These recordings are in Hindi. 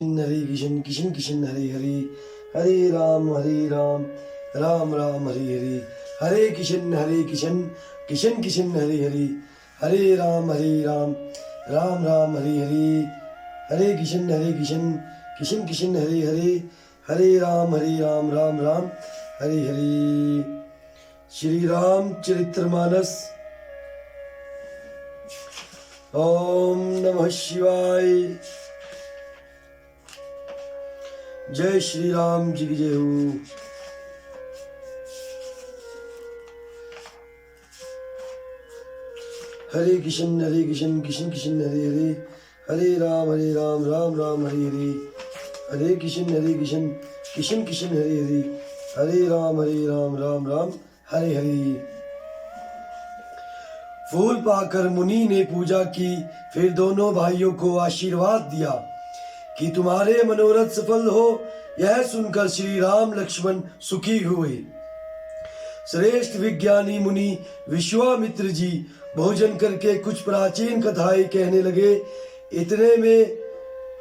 हरे कृष्ण कृष्ण कृष्ण हरे हरे, हरे राम राम राम हरे हरे, हरे कृष्ण कृष्ण कृष्ण हरे हरे, हरे राम राम राम हरे हरे, हरे कृष्ण कृष्ण कृष्ण हरे हरे, हरे राम राम राम हरे हरे। श्री राम चरित्रमानस। ओम नमः शिवाय। जय श्री राम जी की जय हो। हरे कृष्ण कृष्ण कृष्ण हरे हरे, हरे राम राम हरे हरे, हरे कृष्ण कृष्ण कृष्ण हरे हरे, हरे राम राम राम हरे हरे। फूल पाकर मुनि ने पूजा की, फिर दोनों भाइयों को आशीर्वाद दिया कि तुम्हारे मनोरथ सफल हो। यह सुनकर श्री राम लक्ष्मण सुखी हुए। श्रेष्ठ विज्ञानी मुनि विश्वामित्र जी भोजन करके कुछ प्राचीन कथाएं कहने लगे। इतने में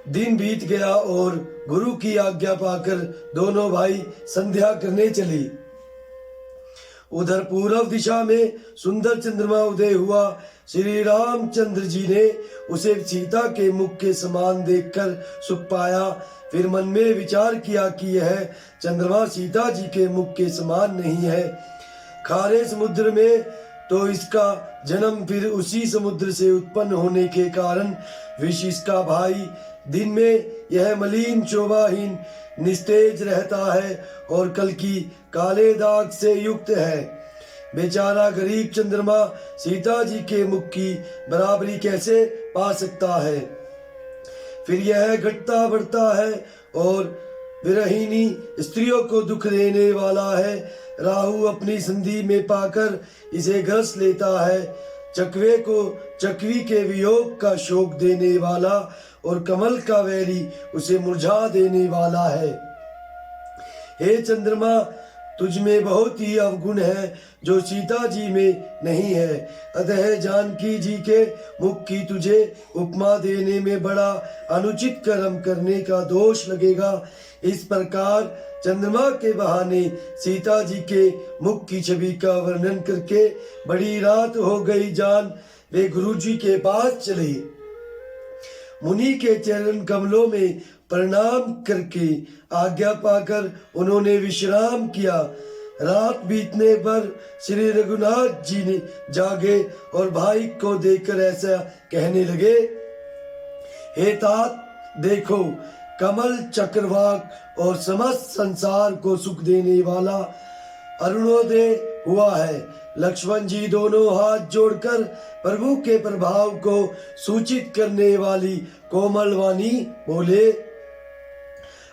दिन बीत गया और गुरु की आज्ञा पाकर दोनों भाई संध्या करने चले। उधर पूर्व दिशा में सुंदर चंद्रमा उदय हुआ। श्री रामचंद्र जी ने उसे सीता के मुख के समान देखकर सुख पाया। फिर मन में विचार किया कि यह चंद्रमा सीता जी के मुख के समान नहीं है। खारे समुद्र में तो इसका जन्म, फिर उसी समुद्र से उत्पन्न होने के कारण विष इसका भाई। दिन में यह मलिन शोभाहीन निस्तेज रहता है और कल की काले दाग से युक्त है। बेचारा गरीब चंद्रमा सीता जी के मुख की बराबरी कैसे पा सकता है। फिर यह घटता बढ़ता है और विरहिणी स्त्रियों को दुख देने वाला है। राहु अपनी संधि में पाकर इसे ग्रस लेता है। चकवे को चकवी के वियोग का शोक देने वाला और कमल का वैरी उसे मुरझा देने वाला है। हे चंद्रमा, तुझ में बहुत ही अवगुण है जो सीता जी में नहीं है। अतः जानकी जी के मुख की तुझे उपमा देने में बड़ा अनुचित कर्म करने का दोष लगेगा। इस प्रकार चंद्रमा के बहाने सीता जी के मुख की छवि का वर्णन करके बड़ी रात हो गई जान वे गुरु जी के पास चले। मुनि के चरण कमलों में प्रणाम करके आज्ञा पाकर उन्होंने विश्राम किया। रात बीतने पर श्री रघुनाथ जी ने जागे और भाई को देखकर ऐसा कहने लगे, हे तात, देखो कमल चक्रवाक और समस्त संसार को सुख देने वाला अरुणोदय हुआ है। लक्ष्मण जी दोनों हाथ जोड़कर प्रभु के प्रभाव को सूचित करने वाली कोमल वाणी बोले।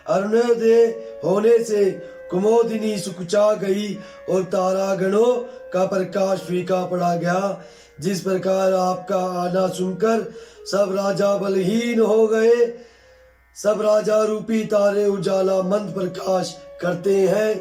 अरुणोदय होने से कुमोदिनी सुकुचा गई और तारागणों का प्रकाश फीका पड़ा गया। जिस प्रकार आपका आना सुनकर सब राजा बलहीन हो गए, सब राजा रूपी तारे उजाला मंद प्रकाश करते हैं,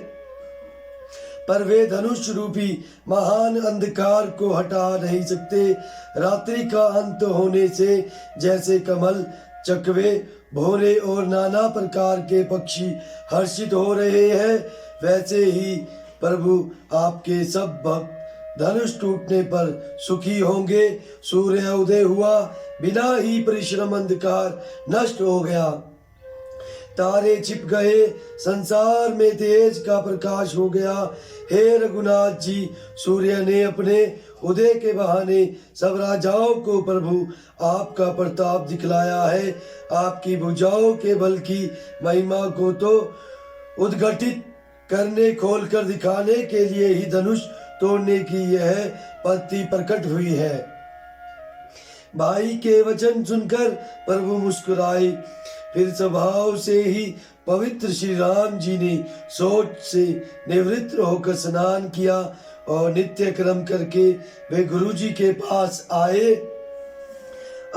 पर वे धनुष रूपी महान अंधकार को हटा नहीं सकते। रात्रि का अंत होने से जैसे कमल, चकवे, भोरे और नाना प्रकार के पक्षी हर्षित हो रहे हैं, वैसे ही प्रभु आपके सब भक्त धनुष टूटने पर सुखी होंगे। सूर्य उदय हुआ, बिना ही परिश्रम अंधकार नष्ट हो गया। तारे छिप गए, संसार में तेज का प्रकाश हो गया। हे रघुनाथ जी, सूर्य ने अपने उदय के बहाने सब राजाओं को प्रभु आपका प्रताप दिखलाया है। आपकी भुजाओं के बल की महिमा को तो उद्घटित करने, खोलकर दिखाने के लिए ही धनुष तोड़ने की यह पद्धति प्रकट हुई है। भाई के वचन सुनकर प्रभु मुस्कुराए। फिर स्वभाव से ही पवित्र श्री राम जी ने सोच से निवृत्त होकर स्नान किया और नित्य कर्म करके वे गुरु जी के पास आए।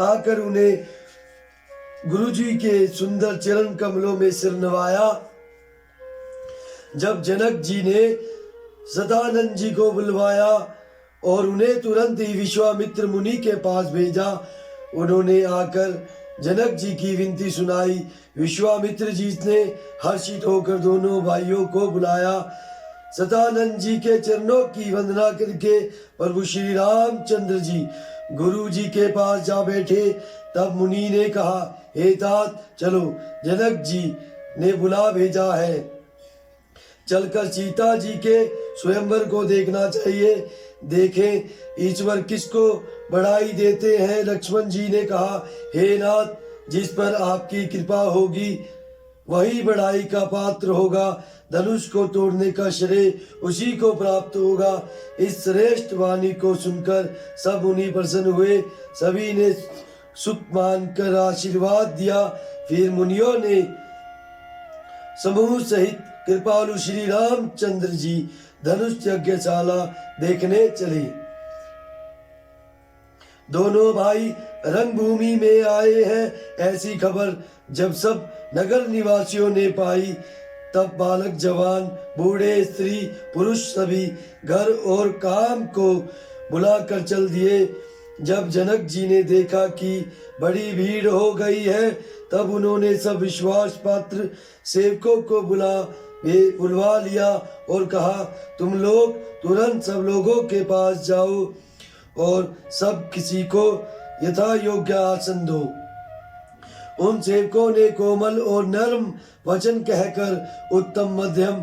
आकर उन्हें गुरु जी के सुंदर चरण कमलों में सिर नवाया। जब जनक जी ने सदानंद जी को बुलवाया और उन्हें तुरंत ही विश्वामित्र मुनि के पास भेजा, उन्होंने आकर जनक जी की विनती सुनाई। विश्वामित्र जी ने हर्षित होकर दोनों भाइयों को बुलाया। सतानंद जी के चरणों की वंदना करके प्रभु श्री रामचंद्र जी गुरु जी के पास जा बैठे। तब मुनि ने कहा, हे तात, चलो, जनक जी ने बुला भेजा है, चलकर सीता जी के स्वयंवर को देखना चाहिए। देखें ईश्वर किसको बढ़ाई देते हैं। लक्ष्मण जी ने कहा, हे नाथ, जिस पर आपकी कृपा होगी वही बढ़ाई का पात्र होगा। धनुष को तोड़ने का श्रेय उसी को प्राप्त होगा। इस श्रेष्ठ वाणी को सुनकर सब मुनि प्रसन्न हुए। सभी ने सुख मानकर आशीर्वाद दिया। फिर मुनियों ने समूह सहित कृपालु श्री रामचंद्र जी धनुष यज्ञशाला देखने चले। दोनों भाई रंगभूमि में आए हैं, ऐसी खबर जब सब नगर निवासियों ने पाई, तब बालक जवान बूढ़े स्त्री पुरुष सभी घर और काम को बुलाकर चल दिए। जब जनक जी ने देखा कि बड़ी भीड़ हो गई है, तब उन्होंने सब विश्वास पात्र सेवकों को बुलवा लिया और कहा, तुम लोग तुरंत सब लोगों के पास जाओ और सब किसी को यथा योग्य आसन दो। उन सेवकों ने कोमल और नर्म वचन कहकर उत्तम, मध्यम,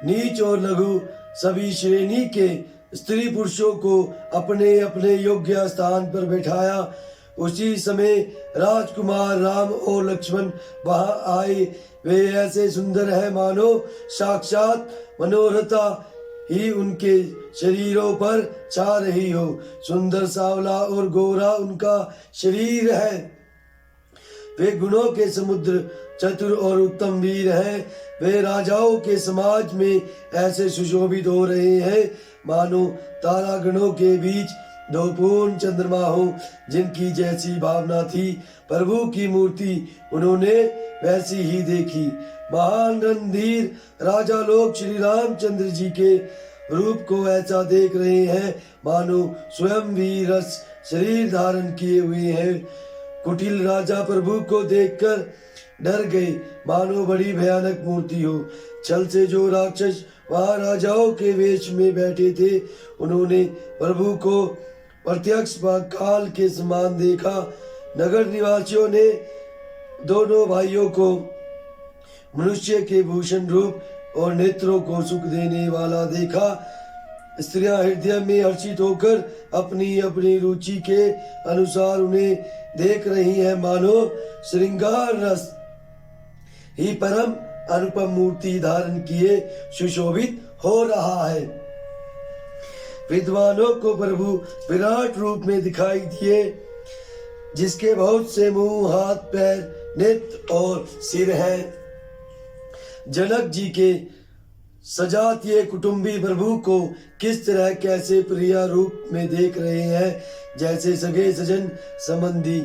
नीच और लघु सभी श्रेणी के स्त्री पुरुषों को अपने अपने योग्य स्थान पर बैठाया। उसी समय राजकुमार राम और लक्ष्मण वहां आए। वे ऐसे सुंदर हैं मानो साक्षात मनोरथा ही उनके शरीरों पर छा रही हो। सुंदर सांवला और गोरा उनका शरीर है। वे गुणों के समुद्र, चतुर और उत्तम वीर हैं। वे राजाओं के समाज में ऐसे सुशोभित हो रहे हैं मानो तारागणों के बीच दो पूर्ण चंद्रमा हो। जिनकी जैसी भावना थी प्रभु की मूर्ति उन्होंने वैसी ही देखी। महान रणधीर राजा लोग श्री रामचंद्र जी के रूप को ऐसा देख रहे हैं मानो स्वयं वीर रस शरीर धारण किए हुए हैं। कुटिल राजा प्रभु को देखकर डर गए मानो बड़ी भयानक मूर्ति हो। छल से जो राक्षस वहां राजाओं के वेश में बैठे थे, उन्होंने प्रभु को प्रत्यक्ष काल के समान देखा। नगर निवासियों ने दोनों भाइयों को मनुष्य के भूषण रूप और नेत्रों को सुख देने वाला देखा। स्त्रियां हृदय में हर्षित होकर अपनी अपनी रुचि के अनुसार उन्हें देख रही हैं मानो श्रृंगार रस ही परम अनुपम मूर्ति धारण किए सुशोभित हो रहा है। विद्वानों को प्रभु विराट रूप में दिखाई दिए, जिसके बहुत से मुंह, हाथ, पैर, नेत्र और सिर हैं। जनक जी के सजातीय कुटुंबी प्रभु को किस तरह कैसे प्रिय रूप में देख रहे हैं, जैसे सगे सजन संबंधी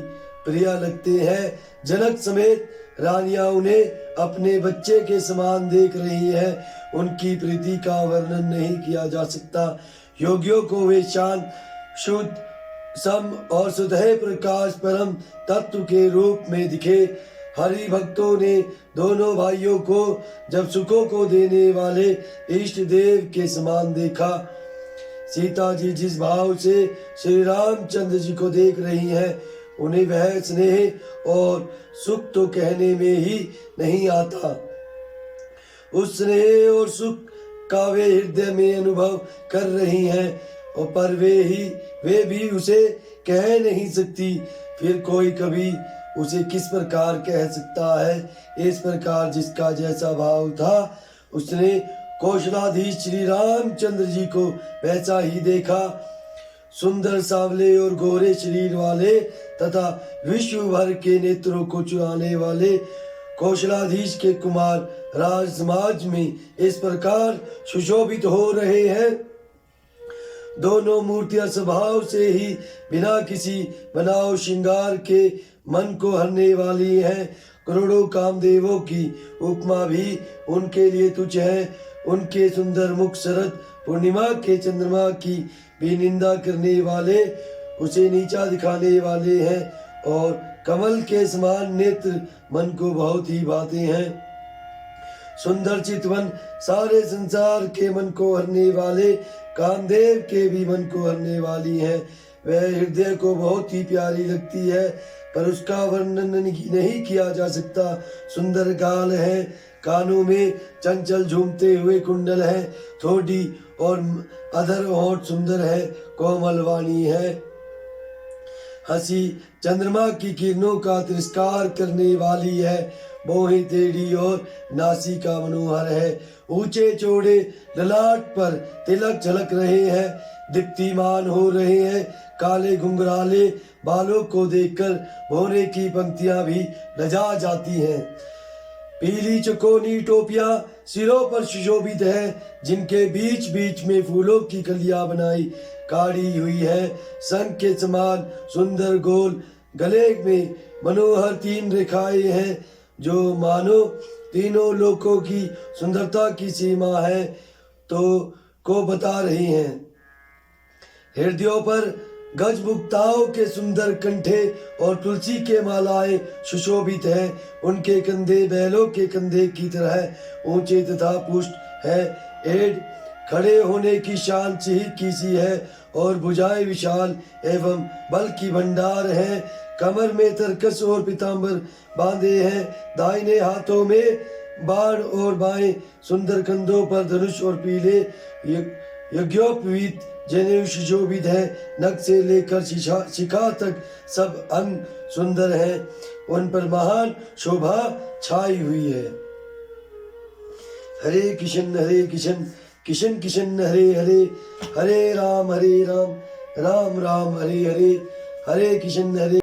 प्रिय लगते हैं। जनक समेत रानियां उन्हें अपने बच्चे के समान देख रही हैं। उनकी प्रीति का वर्णन नहीं किया जा सकता। योगियों को वे शांत, शुद्ध, सम और सुधे प्रकाश परम तत्व के रूप में दिखे। हरि भक्तों ने दोनों भाइयों को जब सुखों को देने वाले इष्ट देव के समान देखा। सीता जी जिस भाव से श्री रामचंद्र जी को देख रही हैं, उन्हें वह स्नेह और सुख तो कहने में ही नहीं आता। उस स्नेह और सुख का वे हृदय में अनुभव कर रही हैं, और पर वे भी उसे कह नहीं सकती। फिर कोई कभी उसे किस प्रकार कह सकता है। इस प्रकार जिसका जैसा भाव था, उसने कौशलाधीश श्री रामचंद्र जी को वैसा ही देखा। सुंदर सांवले और गोरे शरीर वाले तथा विश्व भर के नेत्रों को चुराने वाले कौशलाधीश के कुमार राज समाज में इस प्रकार सुशोभित हो रहे हैं। दोनों मूर्तियां स्वभाव से ही बिना किसी बनाव श्रृंगार के मन को हरने वाली हैं। करोड़ों कामदेवों की उपमा भी उनके लिए तुच्छ है। उनके सुंदर मुख शरद पूर्णिमा के चंद्रमा की भी निंदा करने वाले, उसे नीचा दिखाने वाले हैं और कमल के समान नेत्र मन को बहुत ही भाते हैं। सुंदर चितवन सारे संसार के मन को हरने वाले कामदेव के भी मन को हरने वाली है। वह हृदय को बहुत ही प्यारी लगती है, पर उसका वर्णन नहीं किया जा सकता। सुंदर गाल है, कानों में चंचल झूमते हुए कुंडल है, थोड़ी और अधर होठ सुंदर है, कोमल वाणी है। हंसी चंद्रमा की किरणों का तिरस्कार करने वाली है, मोही टेढ़ी और नासिका मनोहर है। ऊंचे चौड़े ललाट पर तिलक झलक रहे हैं, दीप्तिमान हो रहे हैं। काले घुंघराले बालों को देखकर भौरे की पंक्तियां भी लजा जाती हैं। पीली चकोनी टोपियां सिरों पर सुशोभित है, जिनके बीच बीच में फूलों की कलियां बनाई काढ़ी हुई है। शंख के समान सुंदर गोल गले में मनोहर 3 रेखाएं हैं, जो मानो तीनों लोकों की सुंदरता की सीमा है को बता रही हैं। हृदयों पर गजमुक्ताओं के सुंदर कंठे और तुलसी के मालाएं सुशोभित हैं। उनके कंधे बैलों के कंधे की तरह ऊंचे तथा पुष्ट है। एड़ खड़े होने की शान की सी है और भुजाएं विशाल एवं बल की भंडार है। कमर में तरकस और पीतांबर बांधे हैं, दाहिने हाथों में बाण और बाएं सुंदर कंधों पर धनुष और पीले यज्ञोपवीत जनेऊ सुशोभित है। नख से लेकर शिखा तक सब अंग सुंदर हैं, उन पर महान शोभा छाई हुई है। हरे कृष्ण कृष्ण कृष्ण हरे हरे, हरे राम राम राम हरे हरे, हरे कृष्ण हरे